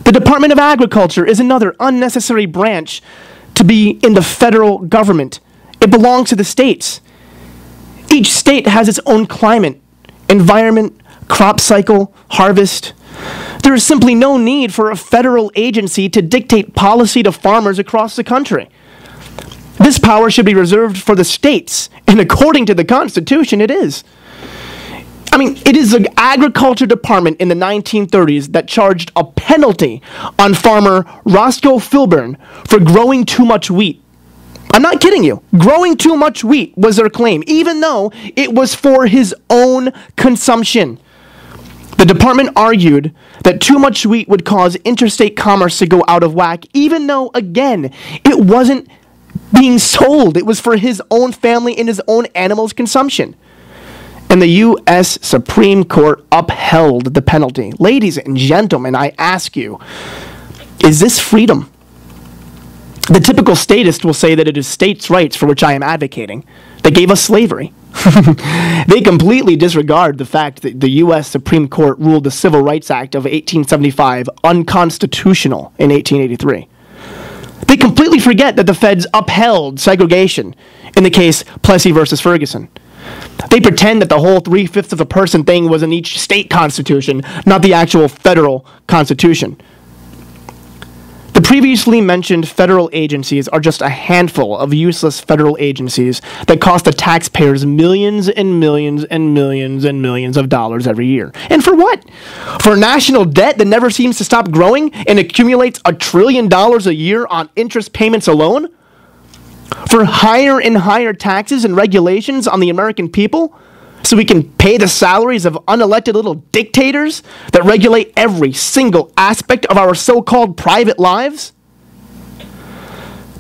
The Department of Agriculture is another unnecessary branch to be in the federal government. It belongs to the states. Each state has its own climate, environment, crop cycle, harvest. There is simply no need for a federal agency to dictate policy to farmers across the country. This power should be reserved for the states, and according to the Constitution, it is. It is the Agriculture Department in the 1930s that charged a penalty on farmer Roscoe Filburn for growing too much wheat. I'm not kidding you. Growing too much wheat was their claim, even though it was for his own consumption. The department argued that too much wheat would cause interstate commerce to go out of whack, even though, again, it wasn't being sold. It was for his own family and his own animals' consumption. And the U.S. Supreme Court upheld the penalty. Ladies and gentlemen, I ask you, is this freedom? The typical statist will say that it is states' rights for which I am advocating. They gave us slavery. They completely disregard the fact that the U.S. Supreme Court ruled the Civil Rights Act of 1875 unconstitutional in 1883. They completely forget that the feds upheld segregation in the case Plessy versus Ferguson. They pretend that the whole 3/5 of a person thing was in each state constitution, not the actual federal constitution. The previously mentioned federal agencies are just a handful of useless federal agencies that cost the taxpayers millions and millions and millions and millions of dollars every year. And for what? For national debt that never seems to stop growing and accumulates $1 trillion a year on interest payments alone? For higher and higher taxes and regulations on the American people so we can pay the salaries of unelected little dictators that regulate every single aspect of our so-called private lives?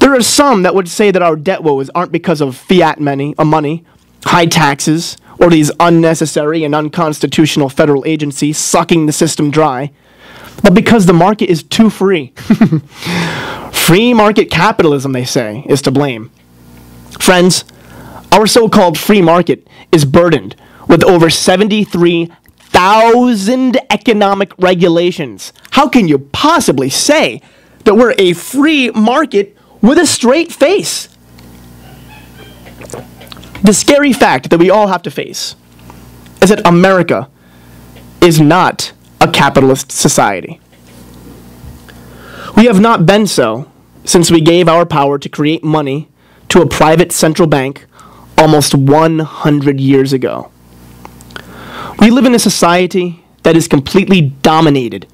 There are some that would say that our debt woes aren't because of fiat money, high taxes, or these unnecessary and unconstitutional federal agencies sucking the system dry, but because the market is too free. Free market capitalism, they say, is to blame. Friends, our so-called free market is burdened with over 73,000 economic regulations. How can you possibly say that we're a free market with a straight face? The scary fact that we all have to face is that America is not a capitalist society. We have not been so since we gave our power to create money to a private central bank almost 100 years ago. We live in a society that is completely dominated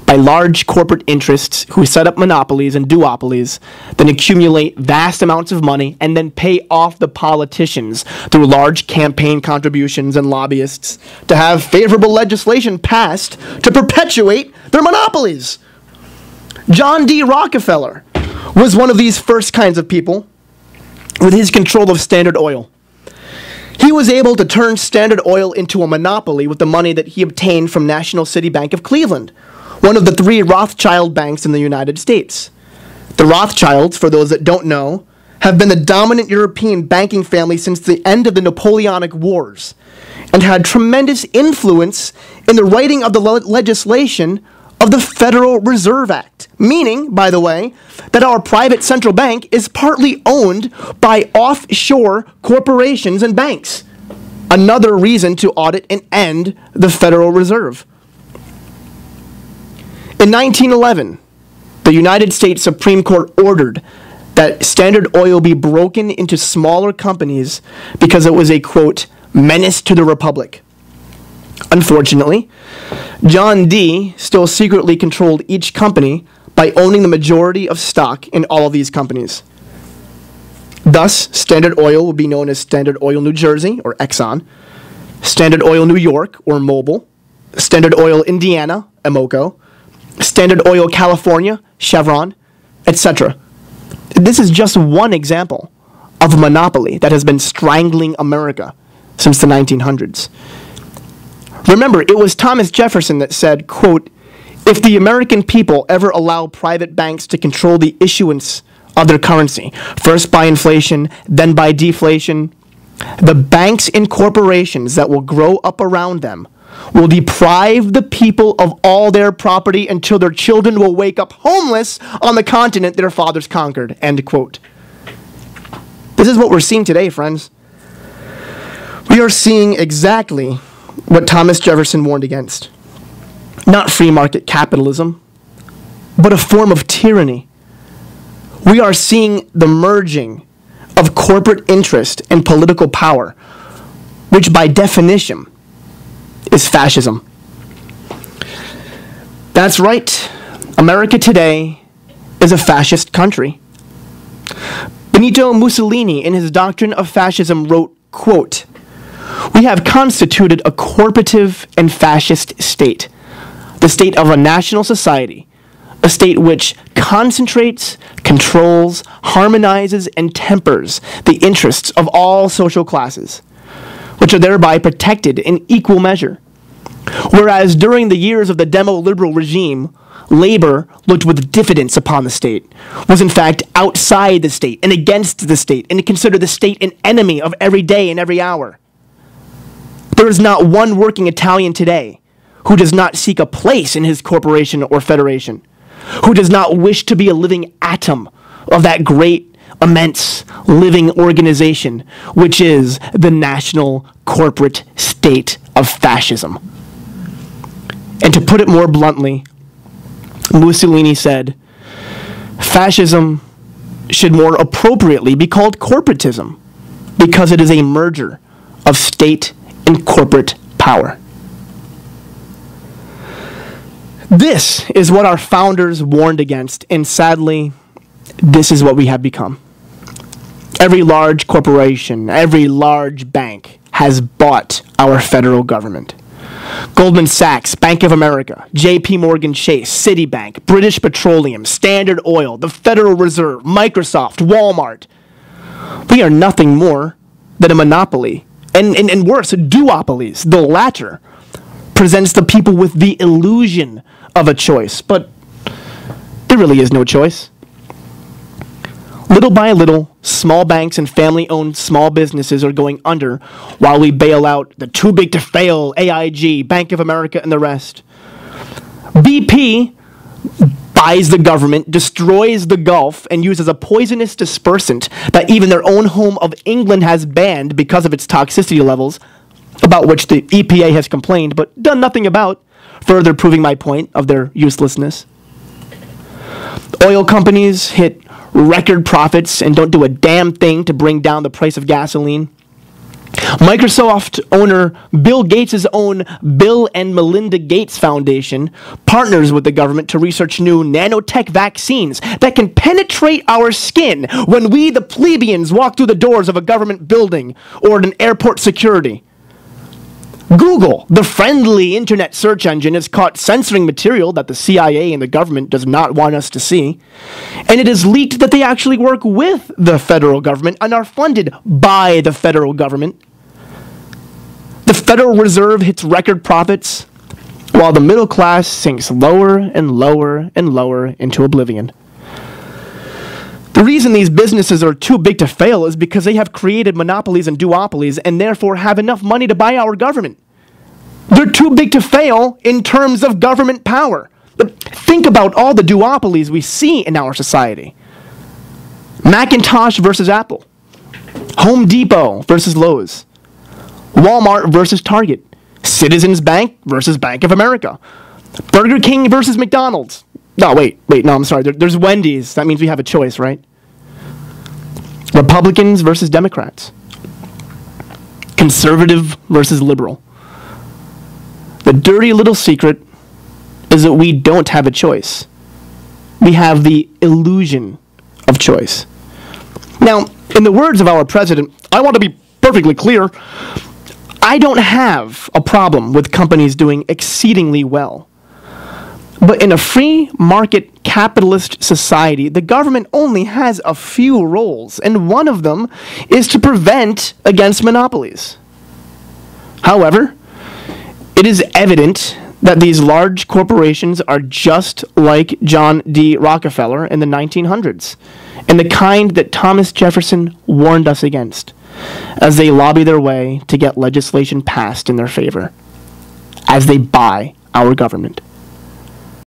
by large corporate interests who set up monopolies and duopolies, then accumulate vast amounts of money and then pay off the politicians through large campaign contributions and lobbyists to have favorable legislation passed to perpetuate their monopolies. John D. Rockefeller was one of these first kinds of people with his control of Standard Oil. He was able to turn Standard Oil into a monopoly with the money that he obtained from National City Bank of Cleveland, one of the 3 Rothschild banks in the United States. The Rothschilds, for those that don't know, have been the dominant European banking family since the end of the Napoleonic Wars and had tremendous influence in the writing of the legislation of the Federal Reserve Act, meaning, by the way, that our private central bank is partly owned by offshore corporations and banks. Another reason to audit and end the Federal Reserve. In 1911, the United States Supreme Court ordered that Standard Oil be broken into smaller companies because it was a, quote, menace to the Republic. Unfortunately, John D. still secretly controlled each company by owning the majority of stock in all of these companies. Thus, Standard Oil will be known as Standard Oil New Jersey, or Exxon, Standard Oil New York, or Mobil, Standard Oil Indiana, Amoco, Standard Oil California, Chevron, etc. This is just one example of a monopoly that has been strangling America since the 1900s. Remember, it was Thomas Jefferson that said, quote, "If the American people ever allow private banks to control the issuance of their currency, first by inflation, then by deflation, the banks and corporations that will grow up around them will deprive the people of all their property until their children will wake up homeless on the continent their fathers conquered. End quote. This is what we're seeing today, friends. We are seeing exactly what Thomas Jefferson warned against. Not free market capitalism, but a form of tyranny. We are seeing the merging of corporate interest and political power, which by definition is fascism. That's right. America today is a fascist country. Benito Mussolini, in his Doctrine of Fascism, wrote, quote, "We have constituted a corporative and fascist state, the state of a national society, a state which concentrates, controls, harmonizes, and tempers the interests of all social classes, which are thereby protected in equal measure. Whereas during the years of the demo-liberal regime, labor looked with diffidence upon the state, was in fact outside the state and against the state, and considered the state an enemy of every day and every hour. There is not one working Italian today who does not seek a place in his corporation or federation, who does not wish to be a living atom of that great, immense, living organization, which is the national corporate state of fascism." And to put it more bluntly, Mussolini said, fascism should more appropriately be called corporatism, because it is a merger of state and corporate power. This is what our founders warned against, and sadly, this is what we have become. Every large corporation, every large bank has bought our federal government. Goldman Sachs, Bank of America, J.P. Morgan Chase, Citibank, British Petroleum, Standard Oil, the Federal Reserve, Microsoft, Walmart. We are nothing more than a monopoly, and worse, duopolies. The latter presents the people with the illusion of a choice, but there really is no choice. Little by little, small banks and family-owned small businesses are going under while we bail out the too-big-to-fail AIG, Bank of America, and the rest. BP buys the government, destroys the Gulf, and uses a poisonous dispersant that even their own home of England has banned because of its toxicity levels, about which the EPA has complained but done nothing about, further proving my point of their uselessness. Oil companies hit record profits and don't do a damn thing to bring down the price of gasoline. Microsoft owner Bill Gates' own Bill and Melinda Gates Foundation partners with the government to research new nanotech vaccines that can penetrate our skin when we, the plebeians, walk through the doors of a government building or at an airport security. Google, the friendly internet search engine, is caught censoring material that the CIA and the government does not want us to see. And it is leaked that they actually work with the federal government and are funded by the federal government. The Federal Reserve hits record profits, while the middle class sinks lower and lower and lower into oblivion. The reason these businesses are too big to fail is because they have created monopolies and duopolies and therefore have enough money to buy our government. They're too big to fail in terms of government power. Think about all the duopolies we see in our society. Macintosh versus Apple. Home Depot versus Lowe's. Walmart versus Target. Citizens Bank versus Bank of America. Burger King versus McDonald's. No, wait, no, I'm sorry. There's Wendy's. That means we have a choice, right? Republicans versus Democrats. Conservative versus liberal. The dirty little secret is that we don't have a choice. We have the illusion of choice. Now, in the words of our president, I want to be perfectly clear. I don't have a problem with companies doing exceedingly well. But in a free market capitalist society, the government only has a few roles, and one of them is to prevent against monopolies. However, it is evident that these large corporations are just like John D. Rockefeller in the 1900s, and the kind that Thomas Jefferson warned us against, as they lobby their way to get legislation passed in their favor. as they buy our government.